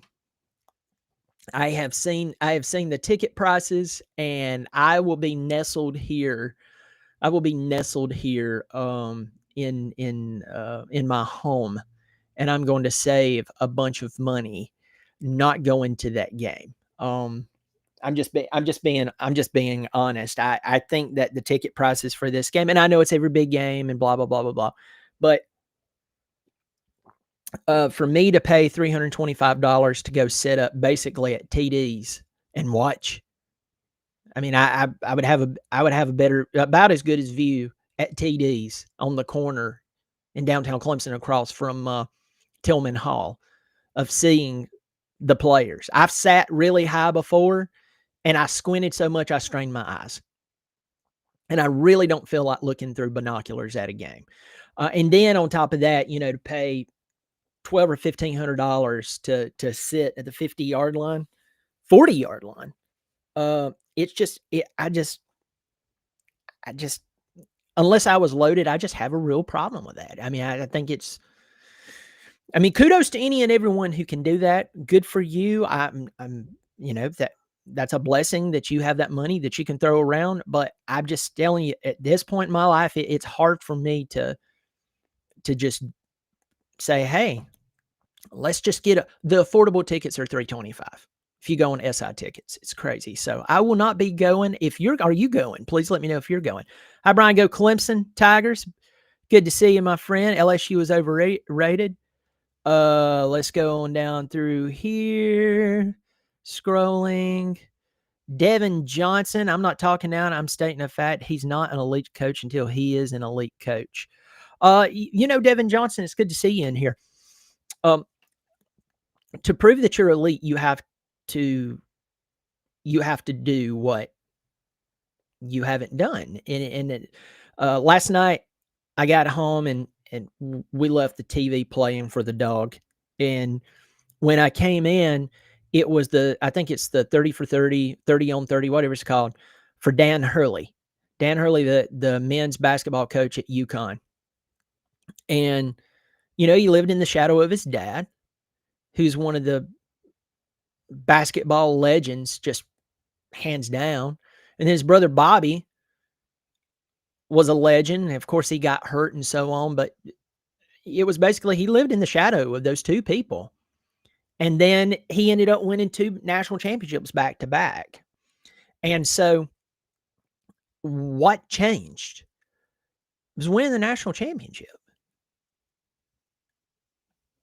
I have seen the ticket prices, and I will be nestled here. I will be nestled here in my home, and I'm going to save a bunch of money not going to that game. I'm just being honest. I think that the ticket prices for this game, and I know it's every big game and blah blah blah blah blah, but for me to pay $325 to go sit up basically at TD's and watch, I mean, I would have a better, about as good as view at TD's on the corner in downtown Clemson across from Tillman Hall of seeing the players. I've sat really high before, and I squinted so much I strained my eyes. And I really don't feel like looking through binoculars at a game. And then on top of that, to pay $1,200 or $1,500 to sit at the 50-yard line, 40-yard line. It's just, I just, unless I was loaded, I just have a real problem with that. I mean, I think kudos to any and everyone who can do that. Good for you. I'm that's a blessing that you have that money that you can throw around. But I'm just telling you, at this point in my life, it's hard for me to just say, hey, let's just get the affordable tickets are $325. If you go on SI tickets, it's crazy. So I will not be going. Are you going? Please let me know if you're going. Hi, Brian. Go Clemson Tigers. Good to see you, my friend. LSU is overrated. Let's go on down through here. Scrolling. Devin Johnson. I'm not talking now. I'm stating a fact. He's not an elite coach until he is an elite coach. Devin Johnson, it's good to see you in here. To prove that you're elite, you have to do what you haven't done. And last night I got home and we left the TV playing for the dog. And when I came in, it was I think it's the 30 for 30, 30 on 30, whatever it's called, for Dan Hurley. Dan Hurley, the men's basketball coach at UConn. And, he lived in the shadow of his dad, who's one of the basketball legends, just hands down. And his brother Bobby was a legend. Of course, he got hurt and so on, but it was basically he lived in the shadow of those two people. And then he ended up winning 2 national championships back to back. And so what changed? It was winning the national championship.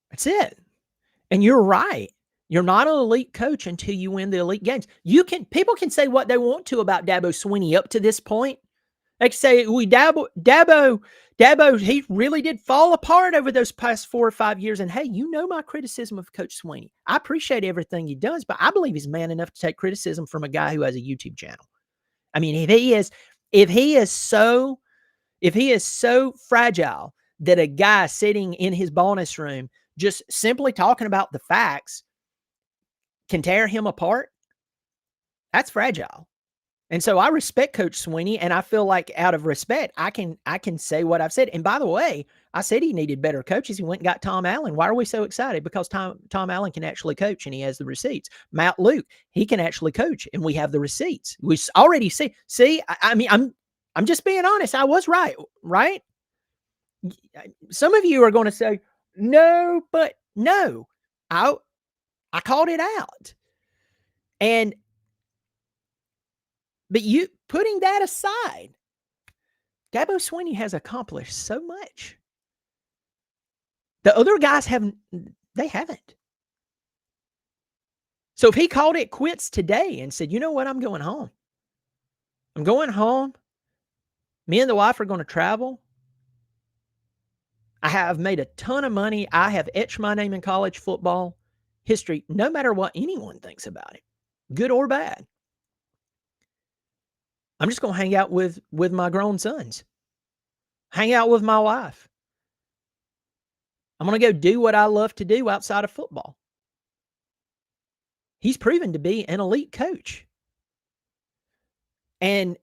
That's it. And you're right. You're not an elite coach until you win the elite games. People can say what they want to about Dabo Swinney up to this point. They can say, Dabo, he really did fall apart over those past 4 or 5 years. And hey, my criticism of Coach Swinney. I appreciate everything he does, but I believe he's man enough to take criticism from a guy who has a YouTube channel. I mean, if he is so fragile that a guy sitting in his bonus room just simply talking about the facts can tear him apart, that's fragile. And so I respect Coach Swinney, and I feel like out of respect, I can say what I've said. And by the way, I said he needed better coaches. He went and got Tom Allen. Why are we so excited? Because Tom Allen can actually coach, and he has the receipts. Matt Luke, he can actually coach, and we have the receipts. We already see. I'm just being honest. I was right? Some of you are going to say, no, but no. I called it out. But you putting that aside, Dabo Swinney has accomplished so much. The other guys haven't. So if he called it quits today and said, you know what, I'm going home. Me and the wife are going to travel. I have made a ton of money. I have etched my name in college football history, no matter what anyone thinks about it, good or bad. I'm just going to hang out with my grown sons, hang out with my wife. I'm going to go do what I love to do outside of football. He's proven to be an elite coach. And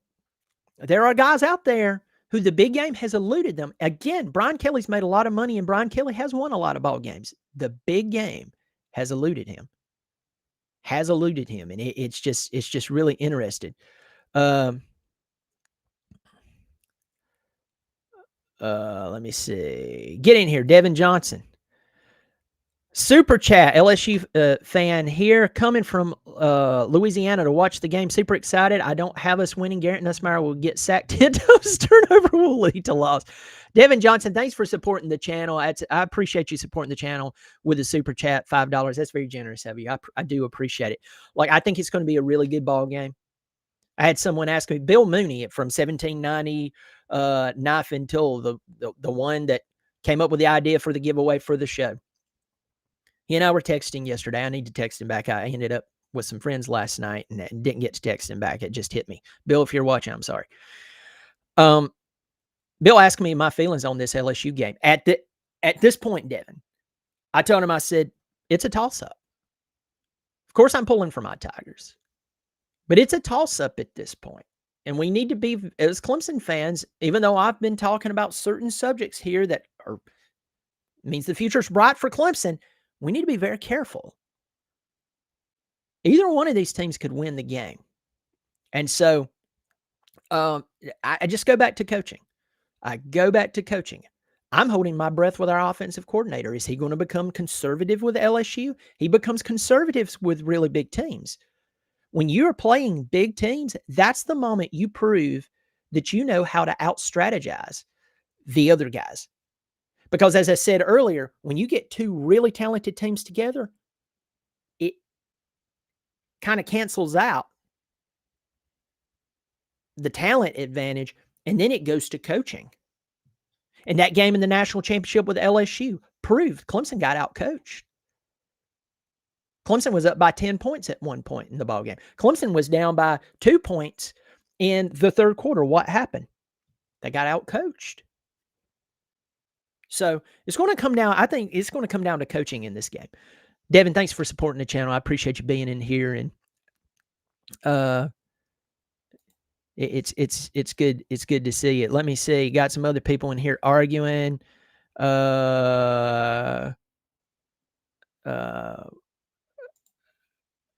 there are guys out there who the big game has eluded them. Again, Brian Kelly's made a lot of money, and Brian Kelly has won a lot of ball games. The big game has eluded him. And it's just really interesting. Let me see. Get in here, Devin Johnson. Super chat, LSU fan here, coming from Louisiana to watch the game. Super excited. I don't have us winning. Garrett Nussmeier will get sacked 10 times. Turnover will lead to loss. Devin Johnson, thanks for supporting the channel. I appreciate you supporting the channel with a super chat, $5. That's very generous of you. I do appreciate it. Like, I think it's going to be a really good ball game. I had someone ask me, Bill Mooney from 1790 Knife and Tool, the one that came up with the idea for the giveaway for the show. He and I were texting yesterday. I need to text him back. I ended up with some friends last night and didn't get to text him back. It just hit me. Bill, if you're watching, I'm sorry. Bill asked me my feelings on this LSU game. At this point, Devin, I told him, I said, it's a toss-up. Of course, I'm pulling for my Tigers. But it's a toss-up at this point. And we need to be, as Clemson fans, even though I've been talking about certain subjects here that means the future's bright for Clemson, we need to be very careful. Either one of these teams could win the game. And so I just go back to coaching. I'm holding my breath with our offensive coordinator. Is he going to become conservative with LSU? He becomes conservative with really big teams. When you're playing big teams, that's the moment you prove that you know how to out-strategize the other guys. Because as I said earlier, when you get two really talented teams together, it kind of cancels out the talent advantage, and then it goes to coaching. And that game in the national championship with LSU proved Clemson got out-coached. Clemson was up by 10 points at one point in the ballgame. Clemson was down by 2 points in the third quarter. What happened? They got out-coached. So it's going to come down, I think it's going to come down to coaching in this game. Devin, thanks for supporting the channel. I appreciate you being in here. And it's good. It's good to see it. Let me see. Got some other people in here arguing.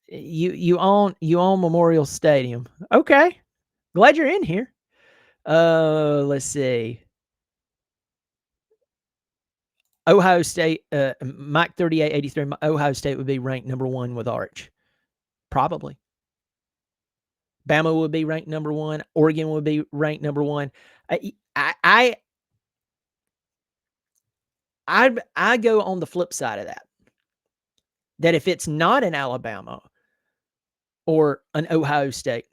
You own Memorial Stadium. Okay. Glad you're in here. Let's see. Ohio State, Mike 3883, Ohio State would be ranked number 1 with Arch. Probably. Bama would be ranked number 1. Oregon would be ranked number 1. I go on the flip side of that. That if it's not an Alabama or an Ohio State,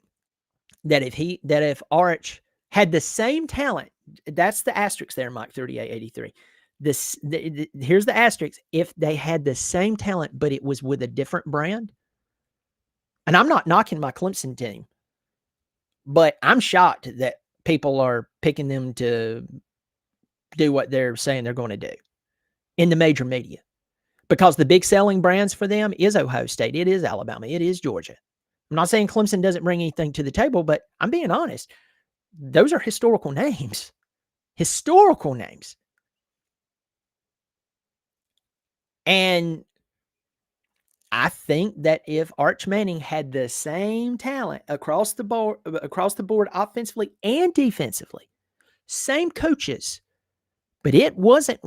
that if Arch had the same talent, that's the asterisk there, Mike 3883. Here's the asterisk. If they had the same talent, but it was with a different brand, and I'm not knocking my Clemson team, but I'm shocked that people are picking them to do what they're saying they're going to do in the major media, because the big selling brands for them is Ohio State, it is Alabama, it is Georgia. I'm not saying Clemson doesn't bring anything to the table, but I'm being honest. Those are historical names. Historical names. And I think that if Arch Manning had the same talent across the board offensively and defensively, same coaches, but it wasn't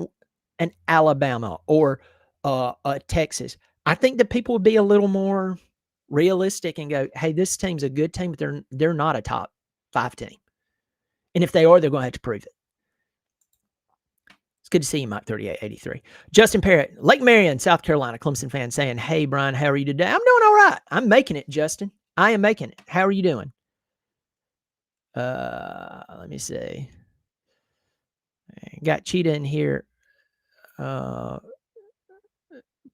an Alabama or a Texas, I think that people would be a little more realistic and go, hey, this team's a good team, but they're not a top 5 team. And if they are, they're going to have to prove it. It's good to see you, Mike 3883. Justin Parrott, Lake Marion, South Carolina, Clemson fan saying, hey, Brian, how are you today? I'm doing all right. I'm making it, Justin. I am making it. How are you doing? Let me see. Got Cheetah in here.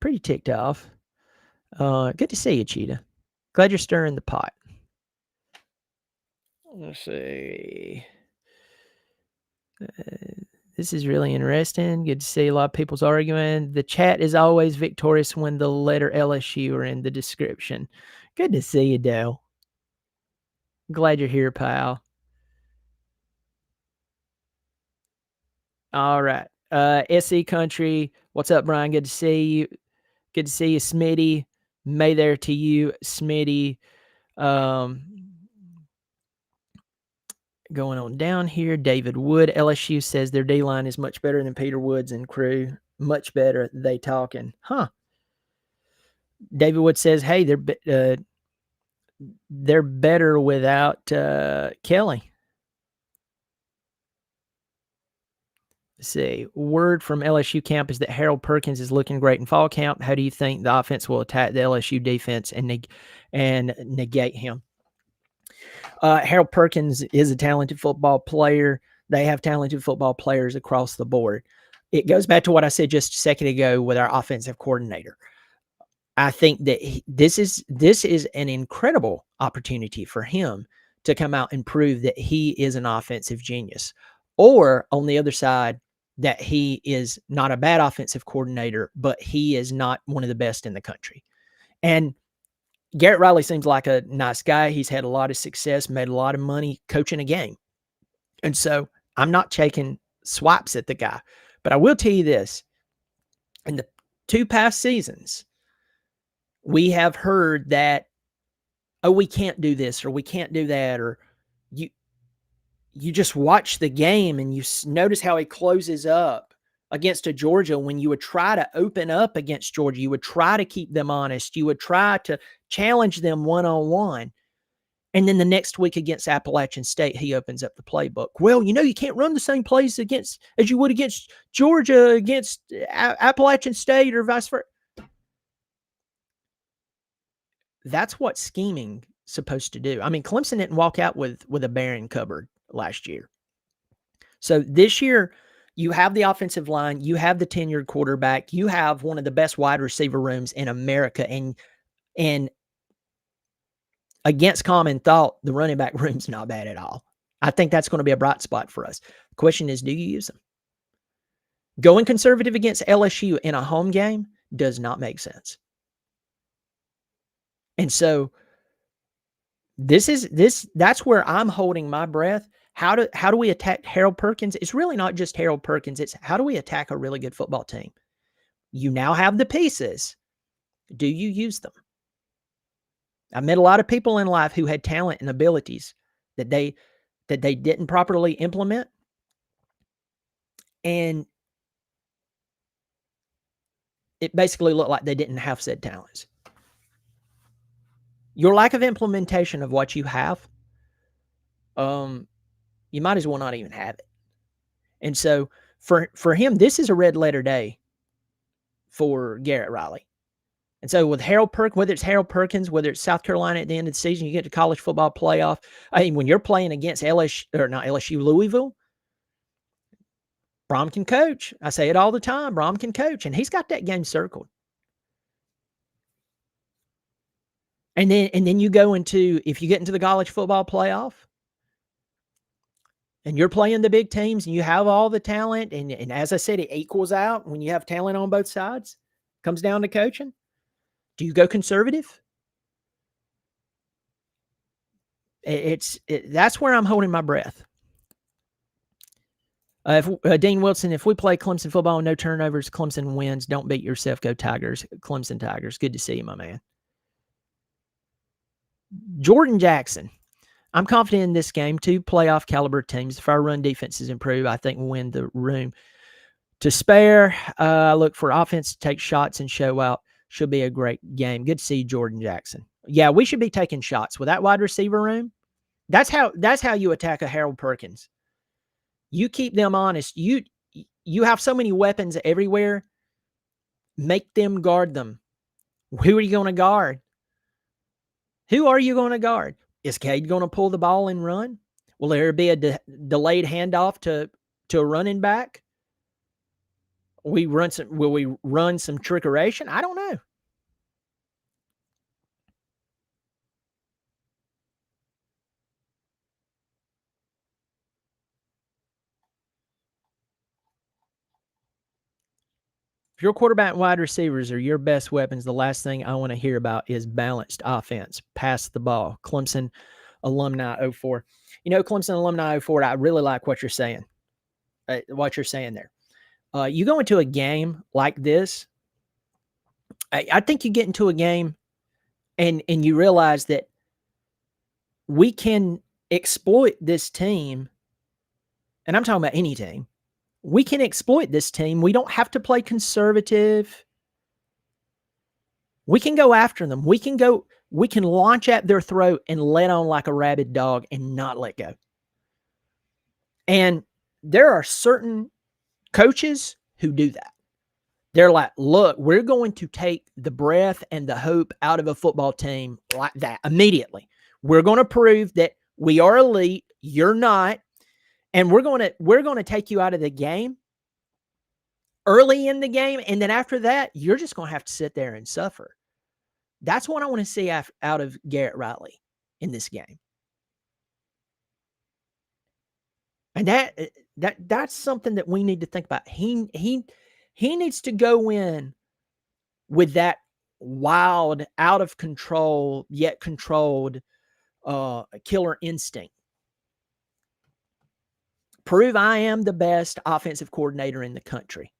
Pretty ticked off. Good to see you, Cheetah. Glad you're stirring the pot. Let's see. This is really interesting. Good to see a lot of people's arguing. The chat is always victorious when the letter LSU are in the description. Good to see you, Dale. Glad you're here, pal. All right. SC Country. What's up, Brian? Good to see you. Good to see you, Smitty. May there to you, Smitty. Going on down here, David Wood. LSU says their D-line is much better than Peter Woods and crew. Much better. They talking. Huh. David Wood says, hey, they're better without Kelly. Let's see. Word from LSU camp is that Harold Perkins is looking great in fall camp. How do you think the offense will attack the LSU defense and negate him? Harold Perkins is a talented football player. They have talented football players across the board. It goes back to what I said just a second ago with our offensive coordinator. I think that this is an incredible opportunity for him to come out and prove that he is an offensive genius. Or on the other side, that he is not a bad offensive coordinator, but he is not one of the best in the country. And Garrett Riley seems like a nice guy. He's had a lot of success, made a lot of money coaching a game. And so I'm not taking swipes at the guy. But I will tell you this. In the 2 past seasons, we have heard that, oh, we can't do this or we can't do that, or you just watch the game and you notice how he closes up against a Georgia. When you would try to open up against Georgia, you would try to keep them honest. You would try to challenge them one-on-one. And then the next week against Appalachian State, he opens up the playbook. Well, you can't run the same plays as you would against Georgia, against Appalachian State, or vice versa. That's what scheming supposed to do. I mean, Clemson didn't walk out with a barren cupboard last year. So this year, you have the offensive line, you have the tenured quarterback, you have one of the best wide receiver rooms in America, and against common thought, the running back room's not bad at all. I think that's going to be a bright spot for us. The question is, do you use them? Going conservative against LSU in a home game does not make sense. And so that's where I'm holding my breath. How do we attack Harold Perkins? It's really not just Harold Perkins. It's how do we attack a really good football team? You now have the pieces. Do you use them? I met a lot of people in life who had talent and abilities that they didn't properly implement. And it basically looked like they didn't have said talents. Your lack of implementation of what you have, you might as well not even have it. And so for him, this is a red letter day for Garrett Riley. And so with Harold Perkins, whether it's Harold Perkins, whether it's South Carolina at the end of the season, you get to college football playoff. I mean, when you're playing against Louisville, Brom can coach. I say it all the time. Brom can coach, and he's got that game circled. And then you go into, if you get into the college football playoff and you're playing the big teams and you have all the talent, and as I said, it equals out when you have talent on both sides. Comes down to coaching. Do you go conservative? That's where I'm holding my breath. Dean Wilson, if we play Clemson football and no turnovers, Clemson wins. Don't beat yourself. Go Tigers. Clemson Tigers. Good to see you, my man. Jordan Jackson. I'm confident in this game. 2 playoff caliber teams. If our run defenses improve, I think we'll win the room to spare. I look for offense to take shots and show out. Should be a great game. Good to see Jordan Jackson. Yeah, we should be taking shots with that wide receiver room. That's how you attack a Harold Perkins. You keep them honest. You have so many weapons everywhere. Make them guard them. Who are you going to guard? Who are you going to guard? Is Cade going to pull the ball and run? Will there be a delayed handoff to a running back? Will we run some trickeration? I don't know. If your quarterback and wide receivers are your best weapons, the last thing I want to hear about is balanced offense. Pass the ball. Clemson Alumni 04. Clemson Alumni 04, I really like what you're saying. What you're saying there. You go into a game like this, I think you get into a game and you realize that we can exploit this team, and I'm talking about any team. We can exploit this team. We don't have to play conservative. We can go after them. We can launch at their throat and let on like a rabid dog and not let go. And there are certain coaches who do that. They're like, look, we're going to take the breath and the hope out of a football team like that immediately. We're going to prove that we are elite. You're not. And we're going to take you out of the game early in the game. And then after that, you're just going to have to sit there and suffer. That's what I want to see out of Garrett Riley in this game. And that's something that we need to think about. He needs to go in with that wild, out of control, yet controlled killer instinct. Prove I am the best offensive coordinator in the country.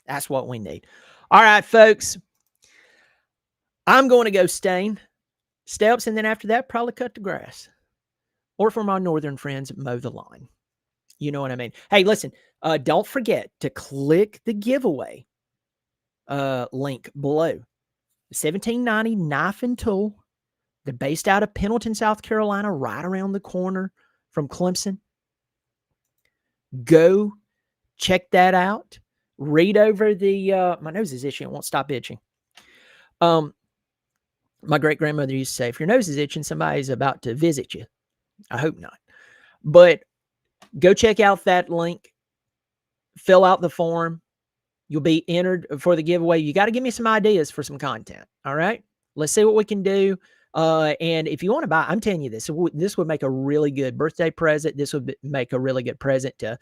That's what we need. All right, folks. I'm going to go stain steps, and then after that, probably cut the grass. Or for my northern friends, mow the lawn. You know what I mean? Hey, listen, don't forget to click the giveaway link below. $17.90 knife and tool. They're based out of Pendleton, South Carolina, right around the corner from Clemson. Go check that out. Read over the my nose is itching. It won't stop itching. My great-grandmother used to say, if your nose is itching, somebody's about to visit you. I hope not. But go check out that link. Fill out the form. You'll be entered for the giveaway. You got to give me some ideas for some content. All right? Let's see what we can do. And if you want to buy, I'm telling you this would make a really good birthday present. This would make a really good present to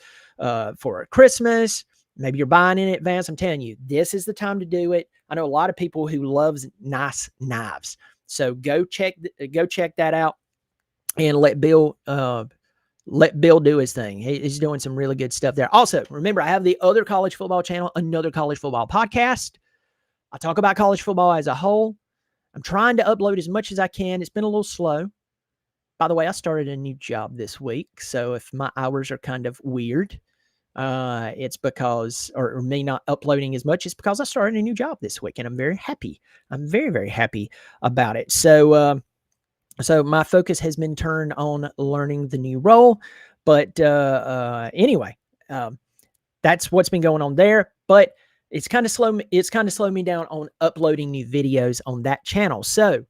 for Christmas. Maybe you're buying in advance. I'm telling you, this is the time to do it. I know a lot of people who loves nice knives. So go check that out and let Bill do his thing. He's doing some really good stuff there. Also, remember, I have the other college football channel, another college football podcast. I talk about college football as a whole. I'm trying to upload as much as I can. It's been a little slow. By the way, I started a new job this week. So if my hours are kind of weird, it's because, or me not uploading as much, it's because I started a new job this week and I'm very happy. I'm very, very happy about it. So my focus has been turned on learning the new role. But anyway, that's what's been going on there. But it's kind of slowed me down on uploading new videos on that channel. So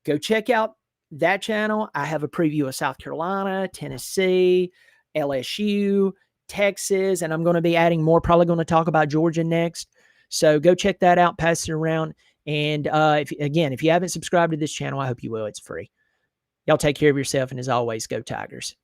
go check out that channel. I have a preview of South Carolina, Tennessee, LSU, Texas, and I'm going to be adding more. Probably going to talk about Georgia next. So go check that out, pass it around. And if you haven't subscribed to this channel, I hope you will. It's free. Y'all take care of yourself. And as always, go Tigers.